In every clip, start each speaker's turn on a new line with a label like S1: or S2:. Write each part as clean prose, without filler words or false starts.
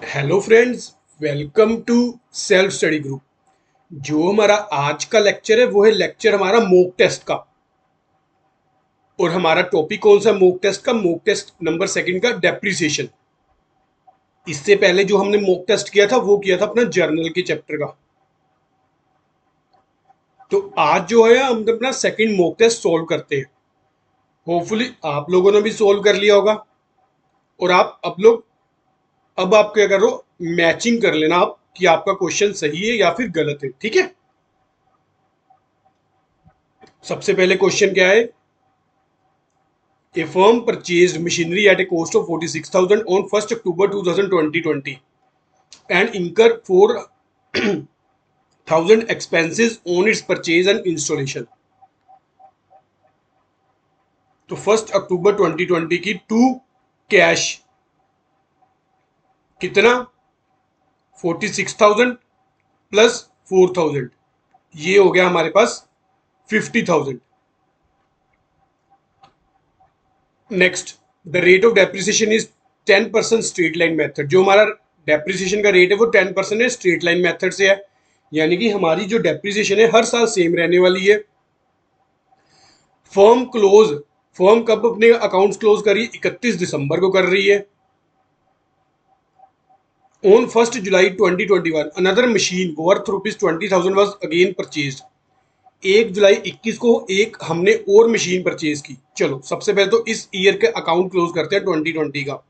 S1: Hello friends, welcome to self study group. जो हमारा आज का लेक्चर है वो है लेक्चर हमारा मॉक टेस्ट का। और हमारा टॉपिक कौन सा मॉक टेस्ट का? मॉक टेस्ट नंबर सेकंड का, डेप्रिसिएशन। इससे पहले जो हमने मॉक टेस्ट किया था वो किया था अपना जर्नल के चैप्टर का। तो आज जो है हम अपना सेकंड मॉक टेस्ट सॉल्व करते हैं। होपफुली आप लोगों ने भी सॉल्व कर लिया होगा। और अब आप क्या करो, मैचिंग कर लेना आप कि आपका क्वेश्चन सही है या फिर गलत है। ठीक है। सबसे पहले क्वेश्चन क्या है? A firm purchased machinery at a cost of 46,000 on 1st October 2020 and incurred 4,000 expenses on its purchase and installation. तो 1 अक्टूबर 2020 की टू कैश कितना? 46,000 प्लस 4,000, ये हो गया हमारे पास 50,000। Next, the rate of depreciation is 10% straight line method. जो हमारा depreciation का रेट है वो 10% है, स्ट्रेट लाइन मेथड से है। यानी कि हमारी जो डेप्रिसिएशन है हर साल सेम रहने वाली है। फर्म क्लोज, फर्म कब अपने अकाउंट्स क्लोज कर रही है? 31 दिसंबर को कर रही है। On 1 July 2021 another machine worth ₹20,000 was again purchase. 1 जुलाई 21 को एक हमने और मशीन परचेज की। चलो सबसे पहले तो इस ईयर के अकाउंट क्लोज करते हैं 2020 का।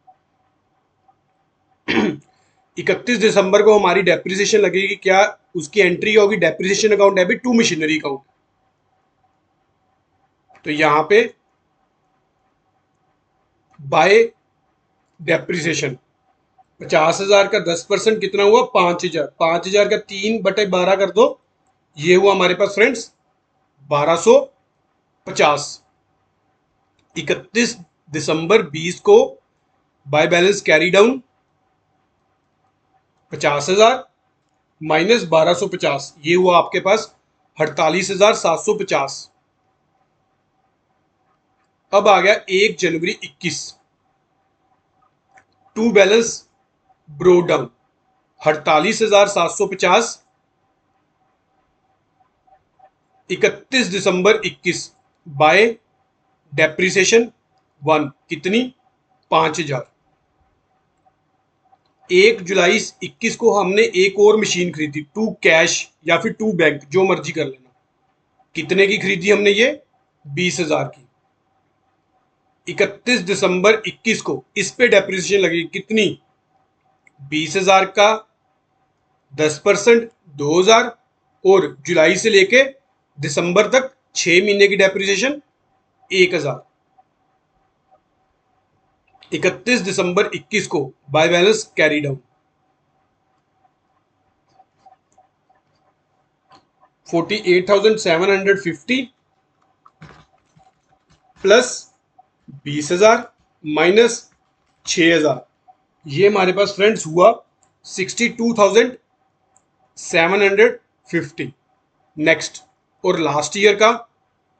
S1: 31 दिसंबर को हमारी डेप्रिसिएशन लगेगी। क्या उसकी एंट्री होगी? डेप्रिसिएशन अकाउंट है भी टू मशीनरी अकाउंट। तो यहां पे बाय डेप्रिसिएशन 50,000 का 10% कितना हुआ? 5,000। 5,000 का 3/12 कर दो, ये हुआ हमारे पास फ्रेंड्स 1,250। 31 दिसंबर 20 को by balance carry down 50,000 minus 1,250, ये हुआ आपके पास 48,750। अब आ गया 1 जनवरी 21, टू बैलेंस ब्रो डाउन 48,750। 31 दिसंबर 21 बाय डेप्रिसिएशन 1 कितनी? 5,000। 1 जुलाई 21 को हमने एक और मशीन खरीदी, टू कैश या फिर टू बैंक, जो मर्जी कर लेना। कितने की खरीदी हमने ये? 20,000 की। 31 दिसंबर 21 को इस पे डेप्रिसिएशन लगेगी कितनी? 20,000 का 10% 2,000, और जुलाई से लेके दिसंबर तक 6 महीने की डेप्रिसिएशन 1,000। 31 दिसंबर 21 को by balance carry down 48,750 plus 20,000 minus 6,000, ये हमारे पास फ्रेंड्स हुआ 62,750। नेक्स्ट, और लास्ट ईयर का,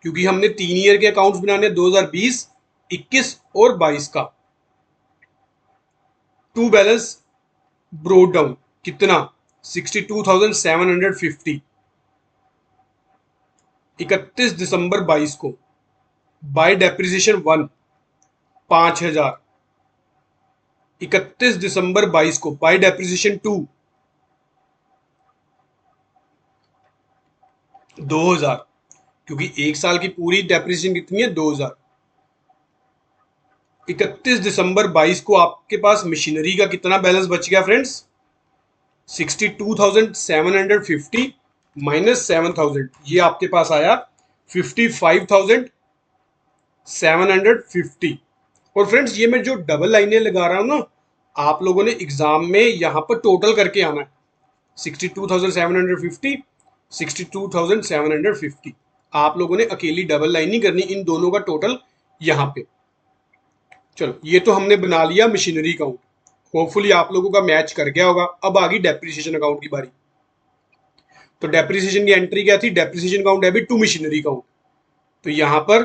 S1: क्योंकि हमने 3 ईयर के अकाउंट्स बनाने, 2020, 21 और 22 का। टू बैलेंस ब्रोड डाउन कितना? 62,750। 31 दिसंबर 22 को बाय डेप्रिसिएशन 1 5,000। 31 दिसंबर 22 को बाय डेप्रिसिएशन 2 2,000, क्योंकि एक साल की पूरी डेप्रिसिएशन कितनी है? 2,000। 31 दिसंबर 22 को आपके पास मशीनरी का कितना बैलेंस बच गया फ्रेंड्स? 62,750 माइनस 7,000, ये आपके पास आया 55,750। और फ्रेंड्स ये मैं जो डबल लाइनें लगा रहा हूं ना, आप लोगों ने एग्जाम में यहां पर टोटल करके आना है। 62,750, 62,750, आप लोगों ने अकेली डबल लाइन नहीं करनी, इन दोनों का टोटल यहां पे। चलो ये तो हमने बना लिया मशीनरी अकाउंट। होपफुली आप लोगों का मैच कर गया होगा। अब आ गई डेप्रिसिएशन अकाउंट की बारी। तो डेप्रिसिएशन की एंट्री क्या थी? डेप्रिसिएशन अकाउंट है भी टू मशीनरी अकाउंट। तो यहां पर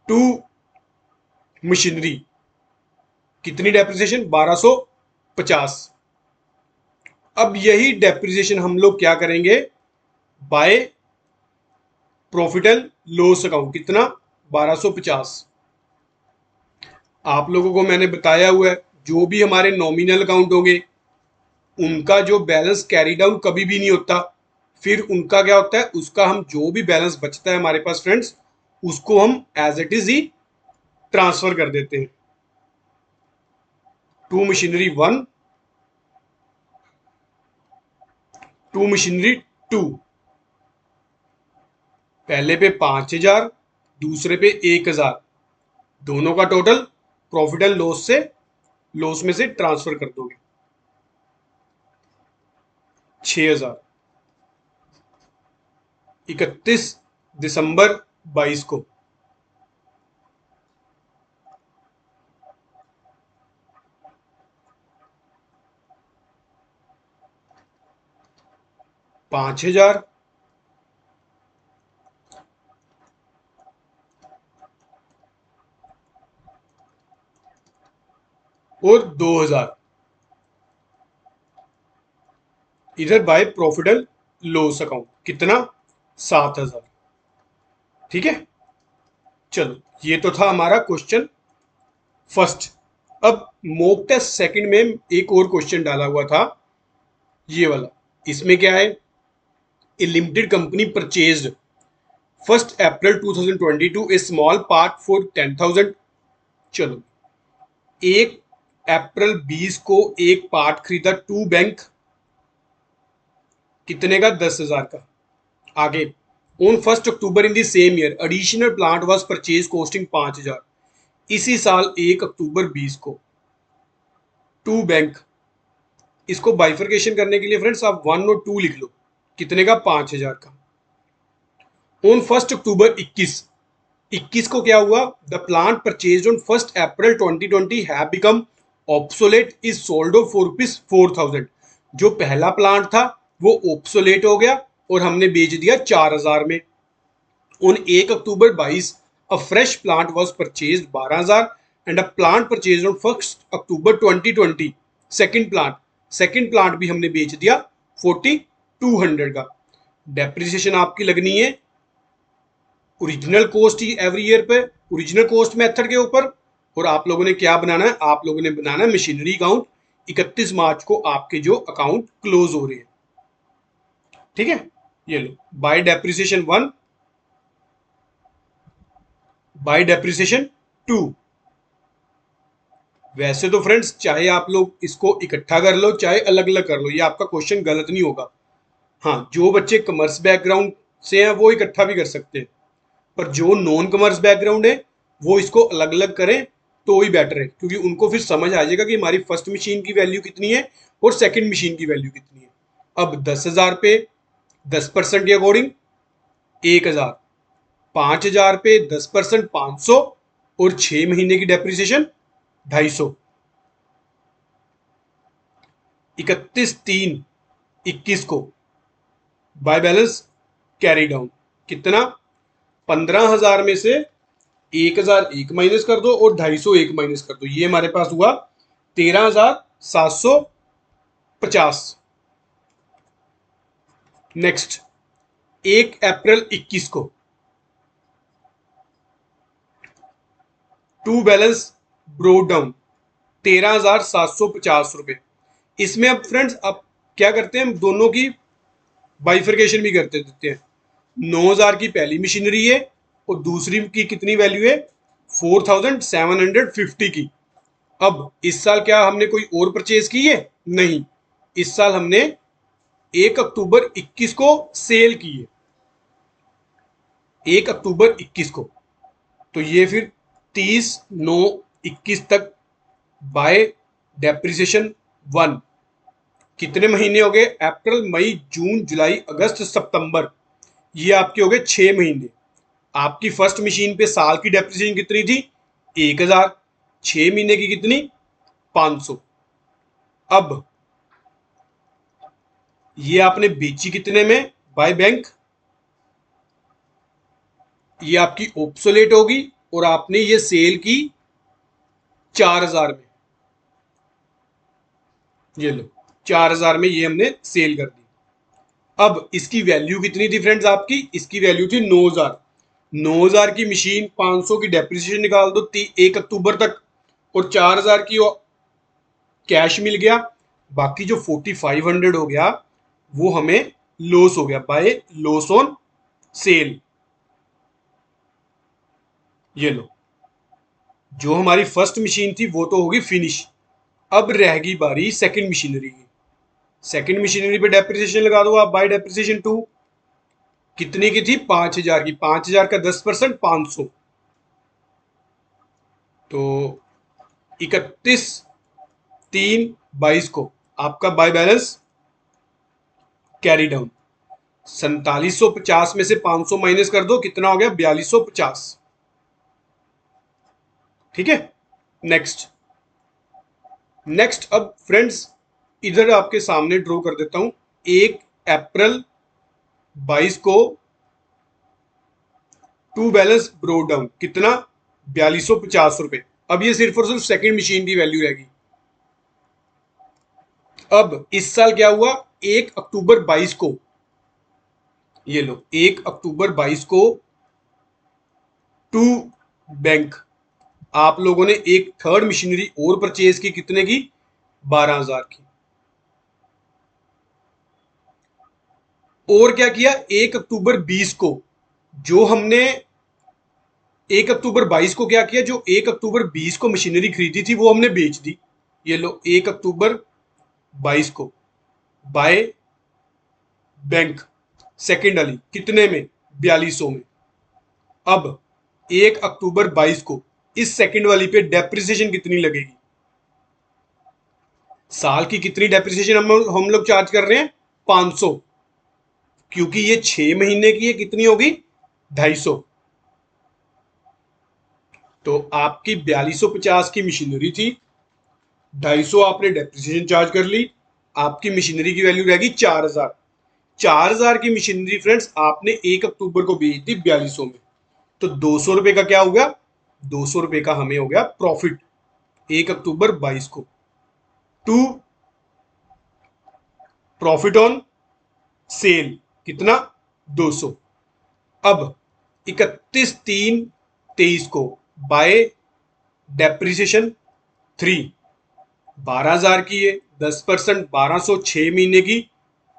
S1: टू मशीनरी कितनी डेप्रिसिएशन? 1250। अब यही डेप्रिसिएशन हम लोग क्या करेंगे? By profit and loss account. कितना? 1250। आप लोगों को मैंने बताया हुआ है, जो भी हमारे नॉमिनल अकाउंट होंगे उनका जो बैलेंस कैरी डाउन कभी भी नहीं होता। फिर उनका क्या होता है? उसका हम जो भी बैलेंस बचता है हमारे पास फ्रेंड्स, उसको हम एज इट इज ही ट्रांसफर कर देते हैं टू मशीनरी 1, टू मशीनरी 2। पहले पे 5000, दूसरे पे 1000, दोनों का टोटल प्रॉफिट एंड लॉस में से ट्रांसफर कर दोगे 6000। 31 दिसंबर 22 को। पांच हजार और 2000 इधर by profit and loss account. कितना? 7000। ठीक है, चलो ये तो था हमारा क्वेश्चन फर्स्ट। अब मॉक टेस्ट सेकंड में एक और क्वेश्चन डाला हुआ था, ये वाला। इसमें क्या है? A limited company purchased 1 April 2022 a small part for 10,000। चलो, 1 अप्रैल 20 को एक पार्ट खरीदा टू बैंक। कितने का? 10,000 का। आगे, on 1 October in the same year additional plant was purchase costing 5,000। इसी साल 1 अक्टूबर 20 को टू बैंक। इसको बाइफर्केशन करने के लिए फ्रेंड्स आप 1 और 2 लिख लो। कितने का? 5,000 का। ऑन 1 अक्टूबर 21 को क्या हुआ? The plant purchase on 1 April 2020 have become obsolete is sold off for ₹4,000। जो पहला प्लांट था वो ऑब्सोलेट हो गया और हमने बेच दिया 4,000 में। On 1 October 22 a fresh plant was purchase 12,000 and a plant purchase on 1 October 2020 second plant भी हमने बेच दिया 4,200 का। डेप्रिसिएशन आपकी लगनी है ओरिजिनल कॉस्ट ही एवरी ईयर पे, ओरिजिनल कॉस्ट मेथड के ऊपर। और आप लोगों ने क्या बनाना है? आप लोगों ने बनाना है मशीनरी अकाउंट। 31 मार्च को आपके जो अकाउंट क्लोज हो रहे हैं। ठीक है, ये लो बाय डेप्रिसिएशन 1, बाय डेप्रिसिएशन 2। वैसे तो फ्रेंड्स चाहे आप लोग इसको इकट्ठा कर लो चाहे अलग अलग कर लो, ये आपका क्वेश्चन गलत नहीं होगा। हाँ, जो बच्चे कॉमर्स बैकग्राउंड से हैं वो इकट्ठा भी कर सकते हैं, पर जो नॉन कॉमर्स बैकग्राउंड है वो इसको अलग अलग करें तो ही बेटर है, क्योंकि उनको फिर समझ आ जाएगा कि हमारी फर्स्ट मशीन की वैल्यू कितनी है और सेकंड मशीन की वैल्यू कितनी है। अब 10,000 पे 10% के अकॉर्डिंग 1,000, 5,000 पे 10% 500 और 6 महीने की डेप्रिसिएशन 250। 31/3/21 को बाय बैलेंस कैरी डाउन। कितना? 15,000 में से 1,000 एक माइनस कर दो और 250 एक माइनस कर दो, ये हमारे पास हुआ 13,750। नेक्स्ट, 1 अप्रैल 21 को टू बैलेंस ब्रोड डाउन 13,750 रुपए। इसमें अब फ्रेंड्स अब क्या करते हैं? हम दोनों की बाइफर्केशन भी करते देते हैं। 9,000 की पहली मशीनरी है और दूसरी की कितनी वैल्यू है? 4,750 की। अब इस साल क्या हमने कोई और परचेज की है? नहीं, इस साल हमने 1 अक्टूबर 21 को सेल की है। 1 अक्टूबर 21 को, तो ये फिर 30/9/21 तक बाय डेप्रिसिएशन 1। कितने महीने हो गए? अप्रैल मई जून जुलाई अगस्त सितंबर, ये आपके हो गए 6 महीने। आपकी फर्स्ट मशीन पे साल की डेप्रिसिएशन कितनी थी? 1,000। 6 महीने की कितनी? 500। अब ये आपने बेची कितने में? By bank. ये आपकी ऑब्सोलेट होगी और आपने ये सेल की 4,000 में। ये लो 4000 में ये हमने सेल कर दी। अब इसकी वैल्यू कितनी थी फ्रेंड्स आपकी, इसकी वैल्यू थी 9000। 9000 की मशीन 500 की डेप्रिसिएशन निकाल दो 1 अक्टूबर तक, और 4000 की कैश मिल गया। बाकी जो 4500 हो गया वो हमें लॉस हो गया बाय लॉस ऑन सेल। ये लो, जो हमारी फर्स्ट मशीन थी वो तो होगी फिनिश। अब रहेगी बारी सेकंड मशीनरी की। सेकंड मशीनरी पे डेप्रिसिएशन लगा दो आप बाय डेप्रिसिएशन 2। कितने की थी, 5000 की। 5000 का 10% 500, तो 31/3/22 को आपका बाय बैलेंस कैरी डाउन। 4750 में से 500 माइनस कर दो, कितना हो गया, 4250। ठीक है। नेक्स्ट अब फ्रेंड्स इधर आपके सामने ड्रॉ कर देता हूं। 1 अप्रैल 22 को टू बैलेंस ब्रो डाउन, कितना, 4250 रुपए। अब ये सिर्फ और सिर्फ सेकंड मशीन की वैल्यू रहेगी। अब इस साल क्या हुआ, 1 अक्टूबर 22 को, ये लो 1 अक्टूबर 22 को टू बैंक आप लोगों ने एक थर्ड मशीनरी और परचेज की, कितने की, 12000 की। और क्या किया, 1 अक्टूबर 20 को जो हमने 1 अक्टूबर 22 को क्या किया, जो 1 अक्टूबर 20 को मशीनरी खरीदी थी वो हमने बेच दी। ये लो 1 अक्टूबर 22 को बाय बैंक सेकेंड वाली, कितने में, 4200 में। अब 1 अक्टूबर 22 को इस सेकंड वाली पे डेप्रिसिएशन कितनी लगेगी, साल की कितनी डेप्रिसिएशन हम लोग चार्ज कर रहे हैं, 500। क्योंकि ये 6 महीने की है, कितनी होगी, 250। तो आपकी 4250 की मशीनरी थी, 250 आपने डेप्रिसिएशन चार्ज कर ली, आपकी मशीनरी की वैल्यू रहेगी 4000। 4000 की मशीनरी फ्रेंड्स आपने 1 अक्टूबर को बेच दी 4200 में, तो 200 रुपए का क्या हो गया, 200 रुपए का हमें हो गया प्रॉफिट 1 अक्टूबर 22 को। टू प्रॉफिट ऑन सेल कितना, 200। अब 31/3/23 को बाय डेप्रिसिएशन 3, 12000 की है, 10% 1200, 6 महीने की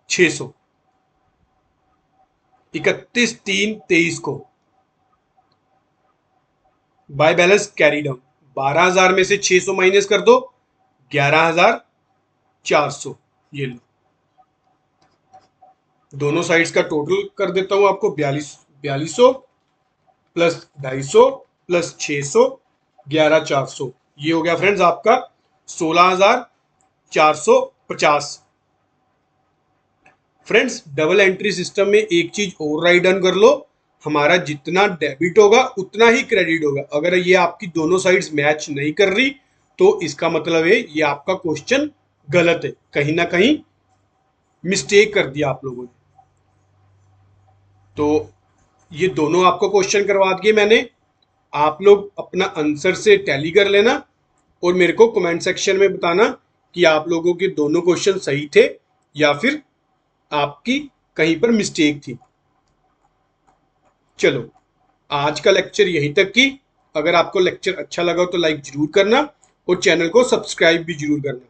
S1: 600। 31/3/23 को बाय बैलेंस कैरी डाउन, 12000 में से 600 माइनस कर दो, 11400। ये लो, दोनों साइड्स का टोटल कर देता हूं आपको, 4200 प्लस 250 प्लस 600, 11400। ये हो गया फ्रेंड्स आपका 16450। फ्रेंड्स डबल एंट्री सिस्टम में एक चीज और राइट डन कर लो, हमारा जितना डेबिट होगा उतना ही क्रेडिट होगा। अगर ये आपकी दोनों साइड्स मैच नहीं कर रही तो इसका मतलब है ये आपका क्वेश्चन गलत है, कहीं ना कहीं मिस्टेक कर दिया आप लोगों ने। तो ये दोनों आपको क्वेश्चन करवा दिए मैंने, आप लोग अपना आंसर से टैली कर लेना और मेरे को कमेंट सेक्शन में बताना कि आप लोगों के दोनों क्वेश्चन सही थे या फिर आपकी कहीं पर मिस्टेक थी। चलो आज का लेक्चर यहीं तक की। अगर आपको लेक्चर अच्छा लगा तो लाइक जरूर करना और चैनल को सब्सक्राइब भी जरूर करना।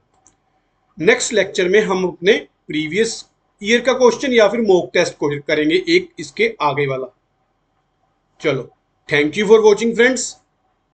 S1: नेक्स्ट लेक्चर में हम अपने प्रीवियस ईयर का क्वेश्चन या फिर मॉक टेस्ट करेंगे, एक इसके आगे वाला। चलो, thank you for watching friends.